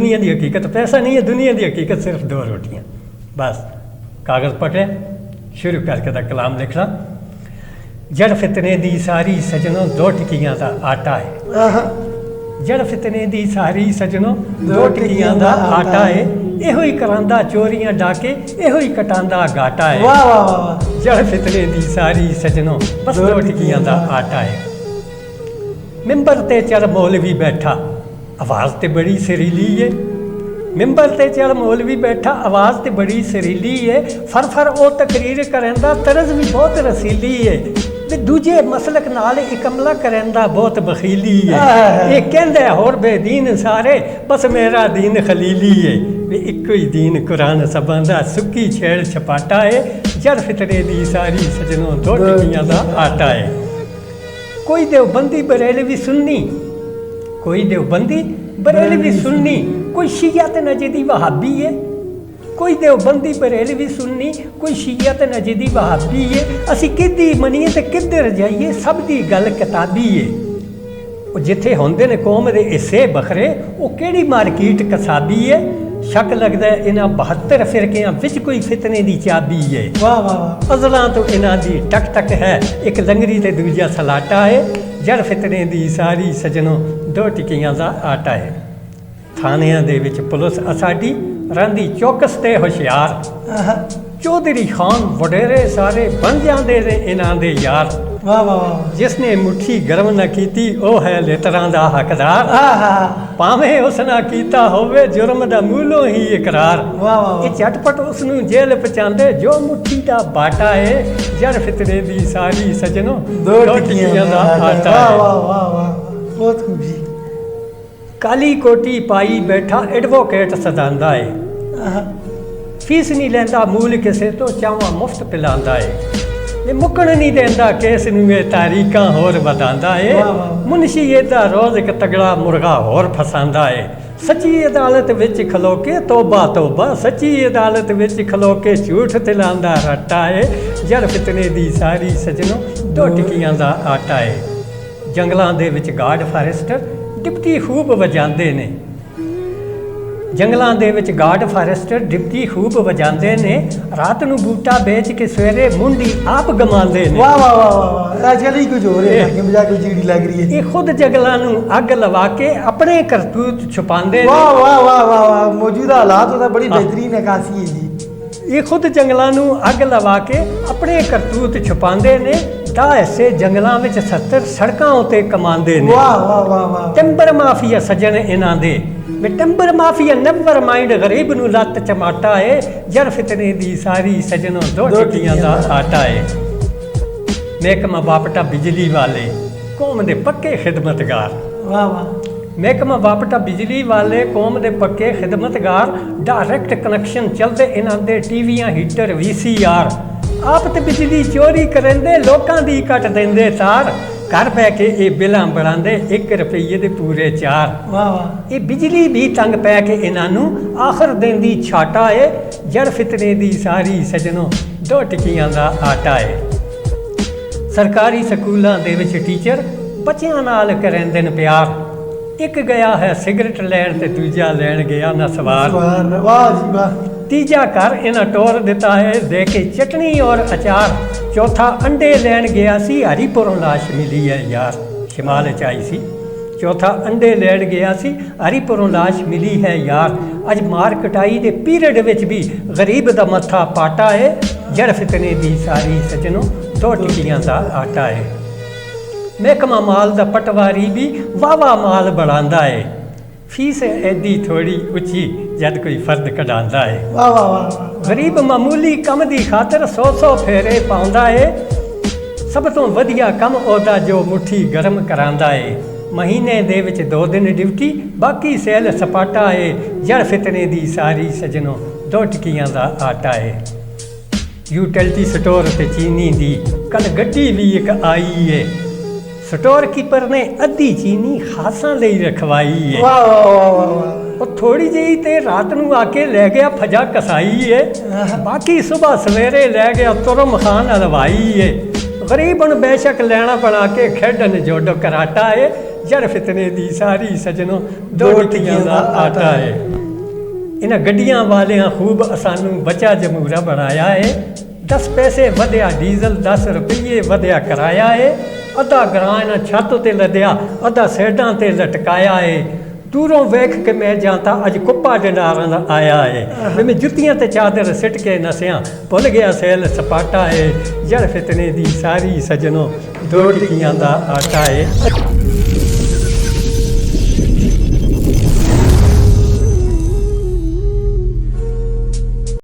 दुनिया की हकीकत पैसा नहीं है, दुनिया की हकीकत सिर्फ 2 रोटियां। बस कागज़ पकड़े, शुरू करके दा कलाम लिखना। जड़ फितने दी सारी सजनों 2 टिकियां दा आटा है। जड़ फितने दी सारी सजनों 2 टिकियां दा आटा है। इहो ही करांदा चोरियां डाके, इहो ही कटांदा घाटा है। वाह वाह वाह। जड़ फितने दी सारी सजनों बस 2 टिकियां दा आटा है। मिंबर ते चढ़ मौलवी बैठा, आवाज़ ते बड़ी सरीली है। मिंबर ते चढ़ मौलवी बैठा, आवाज़ ते बड़ी सरीली है। फर फर ओ तकरीर करंदा, तरज भी बहुत रसीली है। ते दूजे मसलक नाल एक अमला करंदा बहुत बखीली है। ये कहंदा होर बेदीन सारे, बस मेरा दीन खलीली है। वे इक्को ही दीन कुरान सभां दा, सुक्की छेड़ छपाटा है। जड़ फितने दी सारी सजनों 2 टिकियां दा आटा है। कोई देवबंदी बरेलवी सुन्नी, कोई देवबंदी बरेलवी सुन्नी, कोई शिया ते नजदी वहाबी है। कोई देवबंदी बरेलवी सुन्नी, कोई शिया ते नजदी वहाबी है। असी किद्दी मनीए ते किद्धर जाइए, सब दी गल किताबी है। ਉਹ ਜਿੱਥੇ ਹੁੰਦੇ ਨੇ ਕੌਮ ਦੇ ਹਿੱਸੇ ਬਖਰੇ, ਉਹ ਕਿਹੜੀ ਮਾਰਕੀਟ ਕਸਾਬੀ ਹੈ। ਸ਼ੱਕ ਲੱਗਦਾ ਇਹਨਾਂ 72 ਫਿਰਕਿਆਂ ਵਿੱਚ ਕੋਈ ਫਿਤਨੇ ਦੀ ਚਾਬੀ ਹੈ। ਵਾਹ ਵਾਹ। ਅਜ਼ਲਾਂ ਤੋਂ ਇਹਨਾਂ ਦੀ ਟਕ ਟਕ ਹੈ, ਇੱਕ ਲੰਗਰੀ ਤੇ ਦੂਜਾ ਸਲਾਟਾ ਹੈ। ਜੜ ਫਿਤਨੇ ਦੀ ਸਾਰੀ ਸਜਣੋਂ 2 ਟਿਕੀਆਂ ਦਾ ਆਟਾ ਹੈ। ਥਾਣਿਆਂ ਦੇ ਵਿੱਚ ਪੁਲਿਸ ਅਸਾਡੀ ਰਹਿੰਦੀ ਚੌਕਸ ਤੇ ਹੁਸ਼ਿਆਰ। ਚੌਧਰੀ ਖਾਨ ਵਡੇਰੇ ਸਾਰੇ ਬਣ ਜਾਂਦੇ ਨੇ ਇਹਨਾਂ ਦੇ ਯਾਰ। ਵਾਹ ਵਾਹ। ਜਿਸਨੇ ਮੁੱਠੀ ਗਰਮ ਨਾ ਕੀਤੀ, ਉਹ ਹੈ ਲੇਤਰਾਂ ਦਾ ਹੱਕਦਾਰ। ਭਾਵੇਂ ਉਸ ਨਾ ਕੀਤਾ ਹੋਵੇ ਜੁਰਮ ਦਾ ਮੂਲੋਂ ਹੀ ਇਕਰਾਰ। ਵਾਹ ਵਾਹ। ਇਹ ਝਟਪਟ ਉਸ ਨੂੰ ਜੇਲ੍ਹ ਪਹੁੰਚਾਉਂਦੇ ਜੋ ਮੁੱਠੀ ਦਾ ਬਾਟਾ ਹੈ। ਜੜ ਫਿਤਨੇ ਦੀ ਸਾਰੀ ਸਜਣੋਂ 2 ਟਿਕੀਆਂ ਦਾ ਆਟਾ ਹੈ। ਵਾਹ ਵਾਹ ਵਾਹ, ਬਹੁਤ ਖੂਬ ਜੀ। ਕਾਲੀ ਕੋਟੀ ਪਾਈ ਬੈਠਾ ਐਡਵੋਕੇਟ ਸਦਾਂਦਾ ਏ। ਫੀਸ ਨਹੀਂ ਲੈਂਦਾ ਮੂਲ ਕਿਸੇ ਤੋਂ, ਚਾਵਾਂ ਮੁਫਤ ਪਿਲਾਉਂਦਾ ਏ। ਇਹ ਮੁੱਕਣ ਨਹੀਂ ਦਿੰਦਾ ਕੇਸ ਨੂੰ, ਇਹ ਤਾਰੀਕਾਂ ਹੋਰ ਵਧਾਉਂਦਾ ਏ। ਮੁਨਸ਼ੀ ਇਹਦਾ ਰੋਜ਼ ਇੱਕ ਤਗੜਾ ਮੁਰਗਾ ਹੋਰ ਫਸਾਉਂਦਾ ਏ। ਸੱਚੀ ਅਦਾਲਤ ਵਿੱਚ ਖਲੋ ਕੇ ਤੋਬਾ ਤੋਬਾ, ਸੱਚੀ ਅਦਾਲਤ ਵਿੱਚ ਖਲੋ ਕੇ ਝੂਠ ਤਿਲਾਉਂਦਾ ਰੱਟਾ ਏ। ਜੜ ਫਿਤਨੇ ਦੀ ਸਾਰੀ ਸਜਣੋਂ 2 ਟਿਕੀਆਂ ਦਾ ਆਟਾ ਏ। ਜੰਗਲਾਂ ਦੇ ਵਿੱਚ ਗਾਰਡ ਫਾਰੈਸਟਰ ਡਿਪਟੀ ਖੂਬ ਵਜਾਉਂਦੇ ਨੇ। ਜੰਗਲਾਂ ਦੇ ਵਿੱਚ ਗਾਰਡ ਫਾਰੈਸਟਰ ਡਿਪਟੀ ਖੂਬ ਵਜਾਉਂਦੇ ਨੇ। ਰਾਤ ਨੂੰ ਬੂਟਾ ਵੇਚ ਕੇ ਸਵੇਰੇ ਮੁੰਡੀ ਆਪ ਗਮਾਉਂਦੇ ਨੇ। ਵਾਹ ਵਾਹ ਵਾਹ ਵਾਹ। ਅੱਜ ਕੱਲ੍ਹ ਹੀ ਕੁਝ ਹੋ ਰਿਹਾ ਹੈ, ਮਜ਼ਾਕ ਜਿਹੜੀ ਲੱਗ ਰਹੀ ਹੈ। ਇਹ ਖੁਦ ਜੰਗਲਾਂ ਨੂੰ ਅੱਗ ਲਵਾ ਕੇ ਆਪਣੇ ਕਰਤੂਤ ਛੁਪਾਉਂਦੇ ਨੇ। ਵਾਹ ਵਾਹ ਵਾਹ ਵਾਹ ਵਾਹ। ਮੌਜੂਦਾ ਹਾਲਾਤ ਉਹਦਾ ਬੜੀ ਬਿਹਤਰੀਨ ਨਕਾਸੀ ਹੈ ਜੀ। ਇਹ ਖੁਦ ਜੰਗਲਾਂ ਨੂੰ ਅੱਗ ਲਵਾ ਕੇ ਆਪਣੇ ਕਰਤੂਤ ਛੁਪਾਉਂਦੇ ਨੇ। 10 ਹਿੱਸੇ ਜੰਗਲਾਂ ਵਿੱਚ 70 ਸੜਕਾਂ ਉੱਤੇ ਕਮਾਉਂਦੇ ਨੇ। ਵਾਹ ਵਾਹ ਵਾਹ ਵਾਹ। ਟਿੰਬਰ ਮਾਫੀਆ ਸੱਜਣ ਇਹਨਾਂ ਦੇ, ਵੇ ਟਿੰਬਰ ਮਾਫੀਆ ਨੈਵਰ ਮਾਈਂਡ, ਗਰੀਬ ਨੂੰ ਲੱਤ ਚਮਾਟਾ ਏ। ਜੜ ਫਿਤਨੇ ਦੀ ਸਾਰੀ ਸਜਣੋਂ 2 ਟਿਕੀਆਂ ਦਾ ਆਟਾ ਏ। ਮਹਿਕਮਾ ਬਾਪਟਾ ਬਿਜਲੀ ਵਾਲੇ ਕੌਮ ਦੇ ਪੱਕੇ ਖਿਦਮਤਗਾਰ। ਵਾਹ ਵਾਹ। ਮਹਿਕਮਾ ਬਾਪਟਾ ਬਿਜਲੀ ਵਾਲੇ ਕੌਮ ਦੇ ਪੱਕੇ ਖਿਦਮਤਗਾਰ। ਡਾਇਰੈਕਟ ਕਨੈਕਸ਼ਨ ਚੱਲਦੇ ਇਹਨਾਂ ਦੇ ਟੀਵੀਆਂ, ਹੀਟਰ, VCR। ਆਪ ਤੇ ਬਿਜਲੀ ਚੋਰੀ ਕਰਨਦੇ, ਲੋਕਾਂ ਦੀ ਕੱਟ ਦਿੰਦੇ ਤਾਰ। ਘਰ ਬਹਿ ਕੇ ਇਹ ਬਿਲਾਂ ਬਣਾਉਂਦੇ 1 ਰੁਪਈਏ ਦੇ ਪੂਰੇ 4। ਵਾਹ ਵਾਹ। ਇਹ ਬਿਜਲੀ ਵੀ ਤੰਗ ਪੈ ਕੇ ਇਹਨਾਂ ਨੂੰ ਆਖਰ ਦਿੰਦੀ ਛਾਟਾ ਏ। ਜੜ ਫਿਤਨੇ ਦੀ ਸਾਰੀ ਸਜਣੋਂ 2 ਟਿਕੀਆਂ ਦਾ ਆਟਾ ਏ। ਸਰਕਾਰੀ ਸਕੂਲਾਂ ਦੇ ਵਿੱਚ ਟੀਚਰ ਬੱਚਿਆਂ ਨਾਲ ਕਰਨਦੇ ਨੇ ਪਿਆਰ। ਇੱਕ ਗਿਆ ਹੈ ਸਿਗਰਟ ਲੈਣ ਤੇ ਦੂਜਾ ਲੈਣ ਗਿਆ ਨਾ ਸਵਾਰ। ਵਾਹ ਜੀ ਵਾਹ। ਤੀਜਾ ਘਰ ਇਹਨਾਂ ਟੋਰ ਦਿੱਤਾ ਹੈ ਦੇ ਕੇ ਚਟਨੀ ਔਰ ਅਚਾਰ। ਚੌਥਾ ਅੰਡੇ ਲੈਣ ਗਿਆ ਸੀ, ਹਰੀਪੁਰੋਂ ਲਾਸ਼ ਮਿਲੀ ਹੈ ਯਾਰ। ਸ਼ਿਮਾਲ 'ਚ ਆਈ ਸੀ। ਚੌਥਾ ਅੰਡੇ ਲੈਣ ਗਿਆ ਸੀ, ਹਰੀਪੁਰੋਂ ਲਾਸ਼ ਮਿਲੀ ਹੈ ਯਾਰ। ਅੱਜ ਮਾਰ ਕਟਾਈ ਦੇ ਪੀਰੀਅਡ ਵਿੱਚ ਵੀ ਗਰੀਬ ਦਾ ਮੱਥਾ ਪਾਟਾ ਹੈ। ਜੜ ਫਿਤਨੇ ਦੀ ਸਾਰੀ ਸਜਣੋਂ 2 ਟਿਕੀਆਂ ਦਾ ਆਟਾ ਹੈ। ਮਹਿਕਮਾ ਮਾਲ ਦਾ ਪਟਵਾਰੀ ਵੀ ਵਾਵਾ ਮਾਲ ਬਣਾਉਂਦਾ ਹੈ। ਫੀਸ ਐਡੀ ਥੋੜੀ ਉੱਚੀ ਜਦ ਕੋਈ ਫਰਦ ਕਢਾਉਂਦਾ ਹੈ। ਵਾਹ ਵਾਹ ਵਾਹ। ਗਰੀਬ ਮਾਮੂਲੀ ਕੰਮ ਦੀ ਖਾਤਰ 100 ਫੇਰੇ ਪਾਉਂਦਾ ਹੈ। ਸਭ ਤੋਂ ਵਧੀਆ ਕੰਮ ਉਹਦਾ ਜੋ ਮੁੱਠੀ ਗਰਮ ਕਰਾਉਂਦਾ ਹੈ। ਮਹੀਨੇ ਦੇ ਵਿੱਚ 2 ਦਿਨ ਡਿਊਟੀ, ਬਾਕੀ ਸੈਲ ਸਪਾਟਾ ਹੈ। ਜੜ ਫਿਤਨੇ ਦੀ ਸਾਰੀ ਸਜਣੋਂ 2 ਟਿਕੀਆਂ ਦਾ ਆਟਾ ਹੈ। ਯੂਟਿਲਿਟੀ ਸਟੋਰ ਤੇ ਚੀਨੀ ਦੀ ਕੱਲ ਗੱਡੀ ਵੀ ਇੱਕ ਆਈ ਹੈ। ਸਟੋਰ ਕੀਪਰ ਨੇ ਅੱਧੀ ਚੀਨੀ ਖਾਸਾਂ ਲਈ ਰਖਵਾਈ ਹੈ। ਵਾਹ ਵਾਹ ਵਾਹ ਵਾਹ। ਉਹ ਥੋੜੀ ਜਿਹੀ ਤੇ ਰਾਤ ਨੂੰ ਆ ਕੇ ਲੈ ਗਿਆ ਫਜਾ ਕਸਾਈ ਏ। ਬਾਕੀ ਸਵੇਰ ਸਵੇਰੇ ਲੈ ਗਿਆ ਤੁਰਮ ਖਾਨ ਹਲਵਾਈ ਏ। ਗਰੀਬ ਨੂੰ ਬੇਸ਼ੱਕ ਲੈਣਾ ਬਣਾ ਕੇ ਖੇਡਣ ਜੋਡੋ ਕਰਾਟਾ ਏ। ਜੜ ਫਿਤਨੇ ਦੀ ਸਾਰੀ ਸਜਣੋਂ 2 ਟਿਕੀਆਂ ਦਾ ਆਟਾ ਏ। इन्हां गड्डियां वालियां खूब असानू बचा जमूरा बनाया है। 10 पैसे वधिया डीज़ल, 10 रुपये वधिया कराया है। अद्धा ग्रां इन्हां छत ते लदिया, अद्धा सैडां ते लटकाया है। दूरों वेख के मैं जाता अज कुप्पा डंडारन आया है। मैं जुत्तियां ते चादर सिट के नसिया, भुल गया सैल सपाटा है। जड़ फितने दी सारी सजनों, दो टिकियां दा आटा है।